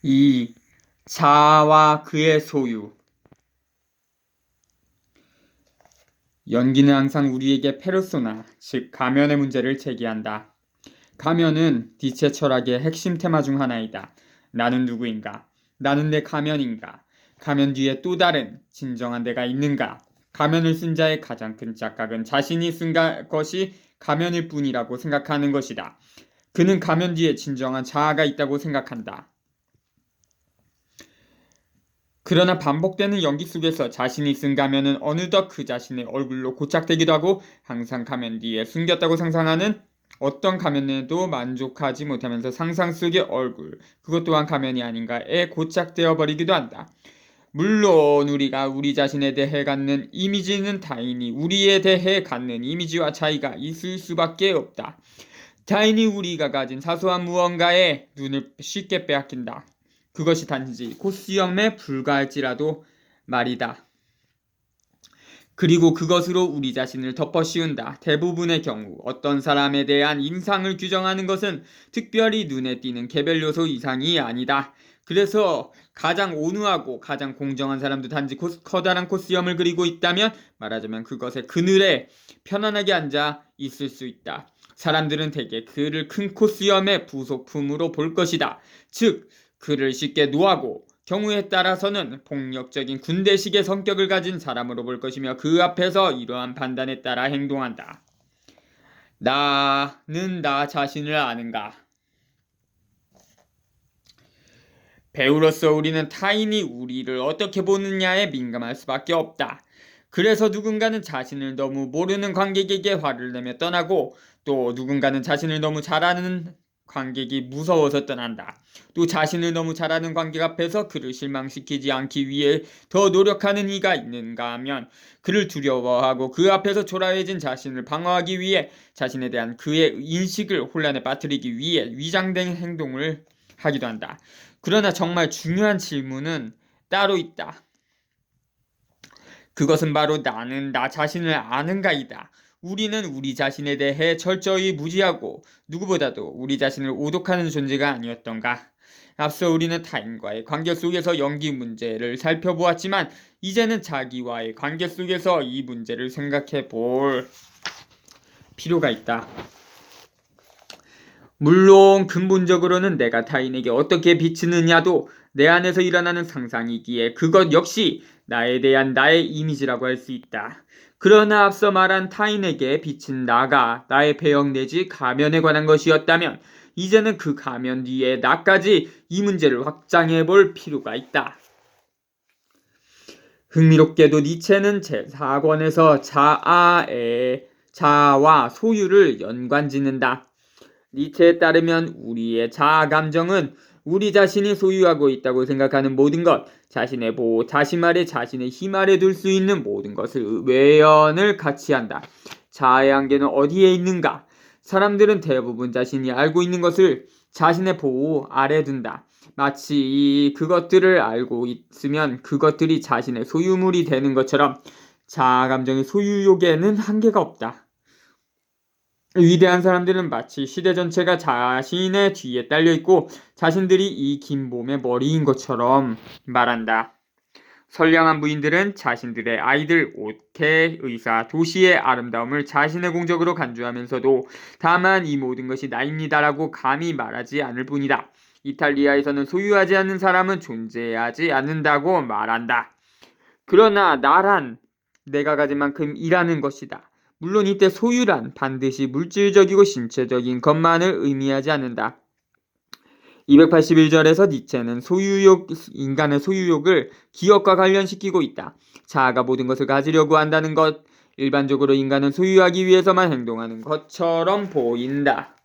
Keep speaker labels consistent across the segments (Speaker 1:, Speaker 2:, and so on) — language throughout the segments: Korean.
Speaker 1: 2. 자아와 그의 소유. 연기는 항상 우리에게 페르소나, 즉 가면의 문제를 제기한다. 가면은 니체 철학의 핵심 테마 중 하나이다. 나는 누구인가? 나는 내 가면인가? 가면 뒤에 또 다른 진정한 내가 있는가? 가면을 쓴 자의 가장 큰 착각은 자신이 쓴 것이 가면일 뿐이라고 생각하는 것이다. 그는 가면 뒤에 진정한 자아가 있다고 생각한다. 그러나 반복되는 연기 속에서 자신이 쓴 가면은 어느덧 그 자신의 얼굴로 고착되기도 하고 항상 가면 뒤에 숨겼다고 상상하는 어떤 가면에도 만족하지 못하면서 상상 속의 얼굴, 그것 또한 가면이 아닌가에 고착되어 버리기도 한다. 물론 우리가 우리 자신에 대해 갖는 이미지는 타인이 우리에 대해 갖는 이미지와 차이가 있을 수밖에 없다. 타인이 우리가 가진 사소한 무언가에 눈을 쉽게 빼앗긴다. 그것이 단지 코스염에 불과할지라도 말이다. 그리고 그것으로 우리 자신을 덮어 씌운다. 대부분의 경우 어떤 사람에 대한 인상을 규정하는 것은 특별히 눈에 띄는 개별 요소 이상이 아니다. 그래서 가장 온유하고 가장 공정한 사람도 단지 커다란 코스염을 그리고 있다면 말하자면 그것에 그늘에 편안하게 앉아 있을 수 있다. 사람들은 대개 그를 큰 코스염의 부속품으로 볼 것이다. 즉 그를 쉽게 노하고 경우에 따라서는 폭력적인 군대식의 성격을 가진 사람으로 볼 것이며 그 앞에서 이러한 판단에 따라 행동한다. 나는 나 자신을 아는가? 배우로서 우리는 타인이 우리를 어떻게 보느냐에 민감할 수밖에 없다. 그래서 누군가는 자신을 너무 모르는 관객에게 화를 내며 떠나고 또 누군가는 자신을 너무 잘 아는 관객이 무서워서 떠난다. 또 자신을 너무 잘 아는 관객 앞에서 그를 실망시키지 않기 위해 더 노력하는 이가 있는가 하면 그를 두려워하고 그 앞에서 초라해진 자신을 방어하기 위해 자신에 대한 그의 인식을 혼란에 빠뜨리기 위해 위장된 행동을 하기도 한다. 그러나 정말 중요한 질문은 따로 있다. 그것은 바로 나는 나 자신을 아는가이다. 우리는 우리 자신에 대해 철저히 무지하고 누구보다도 우리 자신을 오독하는 존재가 아니었던가. 앞서 우리는 타인과의 관계 속에서 연기 문제를 살펴보았지만 이제는 자기와의 관계 속에서 이 문제를 생각해 볼 필요가 있다. 물론 근본적으로는 내가 타인에게 어떻게 비치느냐도 내 안에서 일어나는 상상이기에 그것 역시 나에 대한 나의 이미지라고 할 수 있다. 그러나 앞서 말한 타인에게 비친 나가 나의 배역 내지 가면에 관한 것이었다면 이제는 그 가면 뒤에 나까지 이 문제를 확장해 볼 필요가 있다. 흥미롭게도 니체는 제4권에서 자아와 소유를 연관짓는다. 니체에 따르면 우리의 자아 감정은 우리 자신이 소유하고 있다고 생각하는 모든 것, 자신의 보호, 자신 아래 자신의 힘 아래 둘 수 있는 모든 것을 외연을 같이 한다. 자아의 한계는 어디에 있는가? 사람들은 대부분 자신이 알고 있는 것을 자신의 보호 아래 둔다. 마치 그것들을 알고 있으면 그것들이 자신의 소유물이 되는 것처럼 자아 감정의 소유욕에는 한계가 없다. 위대한 사람들은 마치 시대 전체가 자신의 뒤에 딸려있고 자신들이 이 긴 몸의 머리인 것처럼 말한다. 선량한 부인들은 자신들의 아이들, 옷, 개, 의사, 도시의 아름다움을 자신의 공적으로 간주하면서도 다만 이 모든 것이 나입니다라고 감히 말하지 않을 뿐이다. 이탈리아에서는 소유하지 않는 사람은 존재하지 않는다고 말한다. 그러나 나란 내가 가진 만큼 일하는 것이다. 물론 이때 소유란 반드시 물질적이고 신체적인 것만을 의미하지 않는다. 281절에서 니체는 인간의 소유욕을 기업과 관련시키고 있다. 자아가 모든 것을 가지려고 한다는 것, 일반적으로 인간은 소유하기 위해서만 행동하는 것처럼 보인다.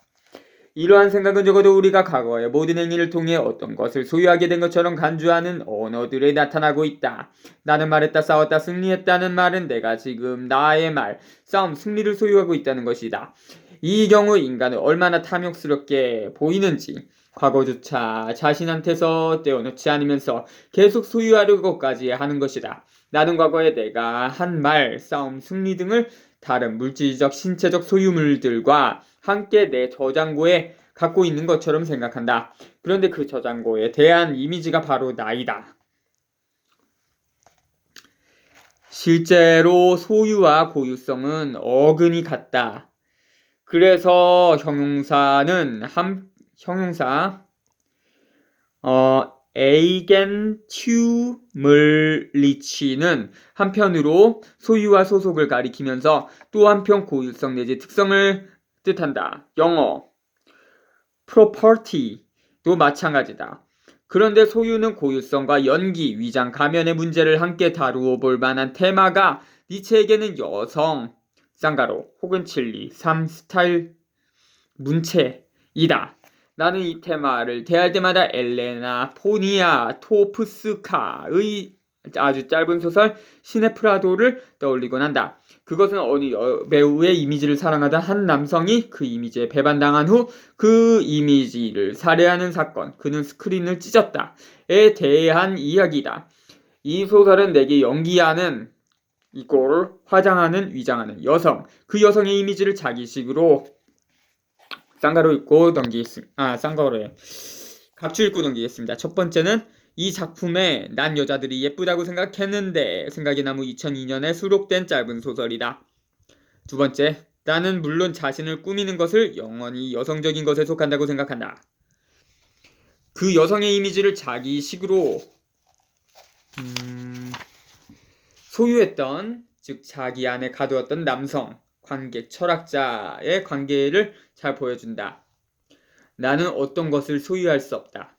Speaker 1: 이러한 생각은 적어도 우리가 과거의 모든 행위를 통해 어떤 것을 소유하게 된 것처럼 간주하는 언어들에 나타나고 있다. 나는 말했다, 싸웠다, 승리했다는 말은 내가 지금 나의 말, 싸움, 승리를 소유하고 있다는 것이다. 이 경우 인간은 얼마나 탐욕스럽게 보이는지 과거조차 자신한테서 떼어놓지 않으면서 계속 소유하려고까지 하는 것이다. 나는 과거에 내가 한 말, 싸움, 승리 등을 다른 물질적, 신체적 소유물들과 함께 내 저장고에 갖고 있는 것처럼 생각한다. 그런데 그 저장고에 대한 이미지가 바로 나이다. 실제로 소유와 고유성은 어근이 같다. 그래서 형용사 에이겐튜물리치는 한편으로 소유와 소속을 가리키면서 또 한편 고유성 내지 특성을 뜻한다. 영어 property도 마찬가지다. 그런데 소유는 고유성과 연기, 위장, 가면의 문제를 함께 다루어 볼 만한 테마가 니체에게는 여성, 쌍가로 혹은 진리, 삶 스타일, 문체이다. 나는 이 테마를 대할 때마다 엘레나 포니아토프스카의 아주 짧은 소설 신의 프라도를 떠올리곤 한다. 그것은 어느 배우의 이미지를 사랑하던 한 남성이 그 이미지에 배반당한 후 그 이미지를 살해하는 사건, 그는 스크린을 찢었다에 대한 이야기다. 이 소설은 내게 연기하는 이꼴 화장하는 위장하는 여성, 그 여성의 이미지를 자기식으로 쌍가로 읽고 넘기겠습니다. 쌍가로에 각주 읽고 넘기겠습니다. 첫 번째는 이 작품에 난 여자들이 예쁘다고 생각했는데 생각이 나무 2002년에 수록된 짧은 소설이다. 두 번째, 나는 물론 자신을 꾸미는 것을 영원히 여성적인 것에 속한다고 생각한다. 그 여성의 이미지를 자기식으로 소유했던, 즉 자기 안에 가두었던 남성, 관객, 철학자의 관계를 잘 보여준다. 나는 어떤 것을 소유할 수 없다.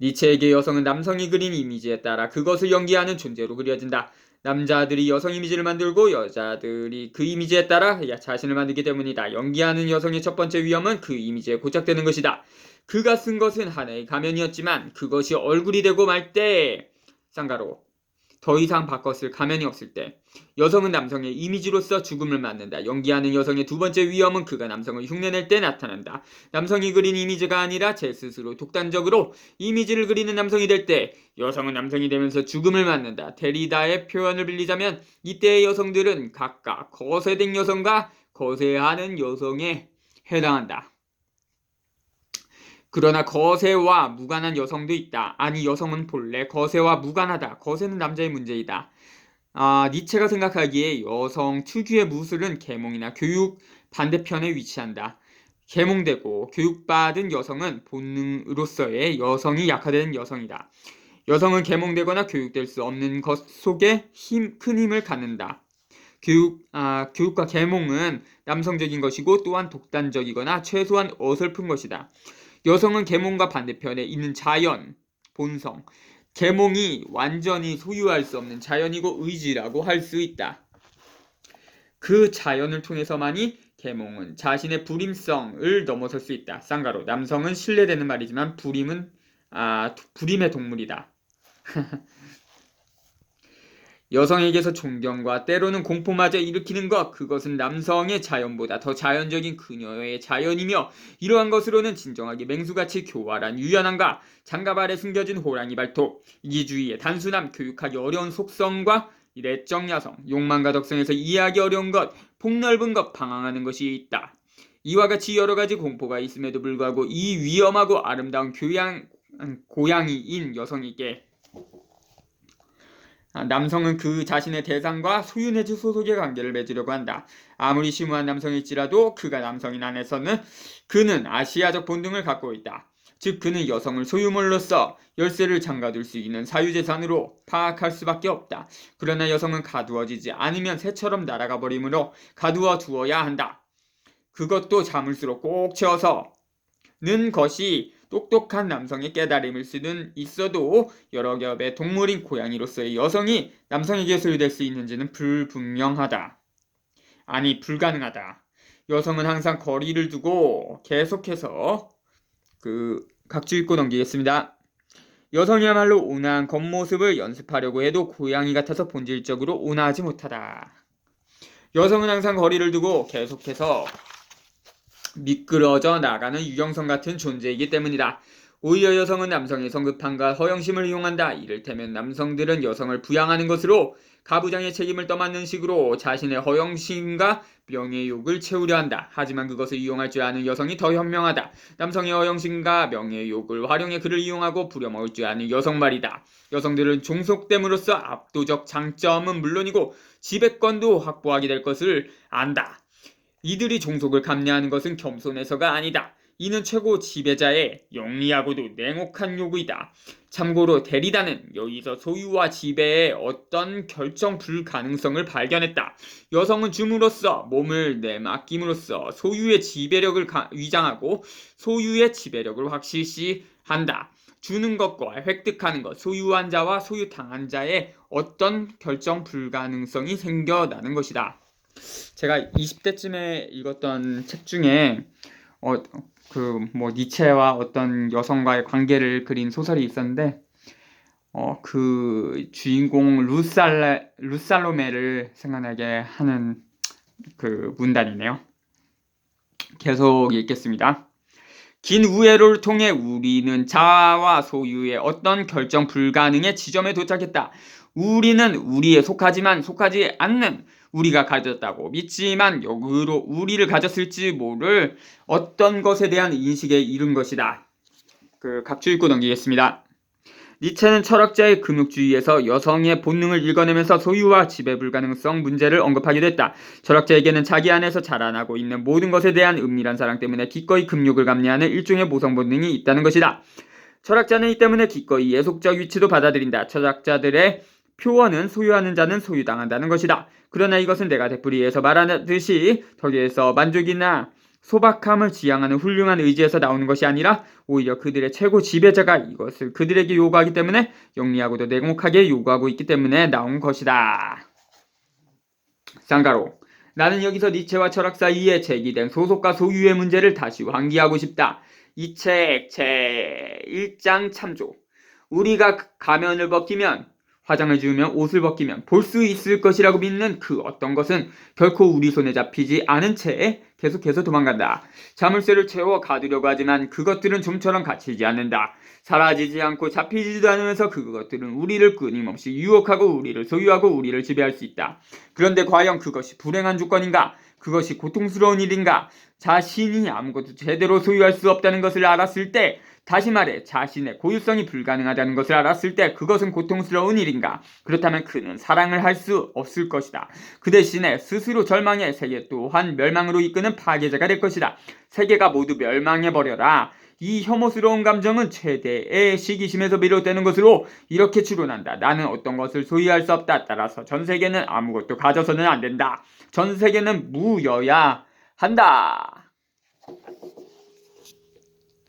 Speaker 1: 니체에게 여성은 남성이 그린 이미지에 따라 그것을 연기하는 존재로 그려진다. 남자들이 여성 이미지를 만들고 여자들이 그 이미지에 따라 자신을 만들기 때문이다. 연기하는 여성의 첫 번째 위험은 그 이미지에 고착되는 것이다. 그가 쓴 것은 하나의 가면이었지만 그것이 얼굴이 되고 말 때, 쌍가로, 더 이상 바꿨을 가면이 없을 때 여성은 남성의 이미지로서 죽음을 맞는다. 연기하는 여성의 두 번째 위험은 그가 남성을 흉내낼 때 나타난다. 남성이 그린 이미지가 아니라 제 스스로 독단적으로 이미지를 그리는 남성이 될 때 여성은 남성이 되면서 죽음을 맞는다. 데리다의 표현을 빌리자면 이때의 여성들은 각각 거세된 여성과 거세하는 여성에 해당한다. 그러나 거세와 무관한 여성도 있다. 아니, 여성은 본래 거세와 무관하다. 거세는 남자의 문제이다. 니체가 생각하기에 여성 특유의 무술은 계몽이나 교육 반대편에 위치한다. 계몽되고 교육받은 여성은 본능으로서의 여성이 약화된 여성이다. 여성은 계몽되거나 교육될 수 없는 것 속에 큰 힘을 갖는다. 교육과 계몽은 남성적인 것이고 또한 독단적이거나 최소한 어설픈 것이다. 여성은 계몽과 반대편에 있는 자연, 본성, 계몽이 완전히 소유할 수 없는 자연이고 의지라고 할 수 있다. 그 자연을 통해서만이 계몽은 자신의 불임성을 넘어설 수 있다. 쌍가로, 남성은 신뢰되는 말이지만 불임의 동물이다. 여성에게서 존경과 때로는 공포마저 일으키는 것, 그것은 남성의 자연보다 더 자연적인 그녀의 자연이며 이러한 것으로는 진정하게 맹수같이 교활한 유연함과 장갑 아래 숨겨진 호랑이 발톱, 이기주의의 단순함, 교육하기 어려운 속성과 내적 야성, 욕망과 덕성에서 이해하기 어려운 것, 폭넓은 것, 방황하는 것이 있다. 이와 같이 여러 가지 공포가 있음에도 불구하고 이 위험하고 아름다운 고양이인 여성에게 남성은 그 자신의 대상과 소유 내지 소속의 관계를 맺으려고 한다. 아무리 심오한 남성일지라도 그가 남성인 안에서는 그는 아시아적 본능을 갖고 있다. 즉 그는 여성을 소유물로서 열쇠를 잠가둘 수 있는 사유재산으로 파악할 수밖에 없다. 그러나 여성은 가두어지지 않으면 새처럼 날아가 버리므로 가두어 두어야 한다. 그것도 자물쇠로 꼭 채워서는 것이 똑똑한 남성의 깨달음일 수는 있어도 여러 겹의 동물인 고양이로서의 여성이 남성에게 소유될 수 있는지는 불분명하다. 아니, 불가능하다. 여성은 항상 거리를 두고 계속해서 각주 읽고 넘기겠습니다. 여성이야말로 온화한 겉모습을 연습하려고 해도 고양이 같아서 본질적으로 온화하지 못하다. 여성은 항상 거리를 두고 계속해서 미끄러져 나가는 유경성 같은 존재이기 때문이다. 오히려 여성은 남성의 성급함과 허영심을 이용한다. 이를테면 남성들은 여성을 부양하는 것으로 가부장의 책임을 떠맡는 식으로 자신의 허영심과 명예욕을 채우려 한다. 하지만 그것을 이용할 줄 아는 여성이 더 현명하다. 남성의 허영심과 명예욕을 활용해 그를 이용하고 부려먹을 줄 아는 여성 말이다. 여성들은 종속됨으로써 압도적 장점은 물론이고 지배권도 확보하게 될 것을 안다. 이들이 종속을 감내하는 것은 겸손해서가 아니다. 이는 최고 지배자의 영리하고도 냉혹한 요구이다. 참고로 데리다는 여기서 소유와 지배의 어떤 결정 불가능성을 발견했다. 여성은 줌으로써 몸을 내맡김으로써 소유의 지배력을 위장하고 소유의 지배력을 확실시한다. 주는 것과 획득하는 것, 소유한 자와 소유당한 자의 어떤 결정 불가능성이 생겨나는 것이다. 제가 20대쯤에 읽었던 책 중에 니체와 어떤 여성과의 관계를 그린 소설이 있었는데 그 주인공 루살로메를 생각나게 하는 그 문단이네요. 계속 읽겠습니다. 긴 우회로를 통해 우리는 자아와 소유의 어떤 결정 불가능의 지점에 도착했다. 우리는 우리에 속하지만 속하지 않는 우리가 가졌다고 믿지만 역으로 우리를 가졌을지 모를 어떤 것에 대한 인식에 이른 것이다. 각주 읽고 넘기겠습니다. 니체는 철학자의 금욕주의에서 여성의 본능을 읽어내면서 소유와 지배 불가능성 문제를 언급하기도 했다. 철학자에게는 자기 안에서 자라나고 있는 모든 것에 대한 은밀한 사랑 때문에 기꺼이 금욕을 감내하는 일종의 모성 본능이 있다는 것이다. 철학자는 이 때문에 기꺼이 예속적 위치도 받아들인다. 철학자들의 표어는 소유하는 자는 소유당한다는 것이다. 그러나 이것은 내가 되풀이해서 말하듯이 덕에서 만족이나 소박함을 지향하는 훌륭한 의지에서 나오는 것이 아니라 오히려 그들의 최고 지배자가 이것을 그들에게 요구하기 때문에 영리하고도 냉혹하게 요구하고 있기 때문에 나온 것이다. 쌍가로, 나는 여기서 니체와 철학 사이에 제기된 소속과 소유의 문제를 다시 환기하고 싶다. 이 책 제1장 참조. 우리가 가면을 벗기면, 화장을 지우면, 옷을 벗기면 볼 수 있을 것이라고 믿는 그 어떤 것은 결코 우리 손에 잡히지 않은 채 계속해서 도망간다. 자물쇠를 채워 가두려고 하지만 그것들은 좀처럼 갇히지 않는다. 사라지지 않고 잡히지도 않으면서 그것들은 우리를 끊임없이 유혹하고 우리를 소유하고 우리를 지배할 수 있다. 그런데 과연 그것이 불행한 조건인가? 그것이 고통스러운 일인가? 자신이 아무것도 제대로 소유할 수 없다는 것을 알았을 때, 다시 말해 자신의 고유성이 불가능하다는 것을 알았을 때 그것은 고통스러운 일인가? 그렇다면 그는 사랑을 할 수 없을 것이다. 그 대신에 스스로 절망해 세계 또한 멸망으로 이끄는 파괴자가 될 것이다. 세계가 모두 멸망해버려라. 이 혐오스러운 감정은 최대의 시기심에서 비롯되는 것으로 이렇게 추론한다. 나는 어떤 것을 소유할 수 없다. 따라서 전 세계는 아무것도 가져서는 안 된다. 전 세계는 무여야 한다.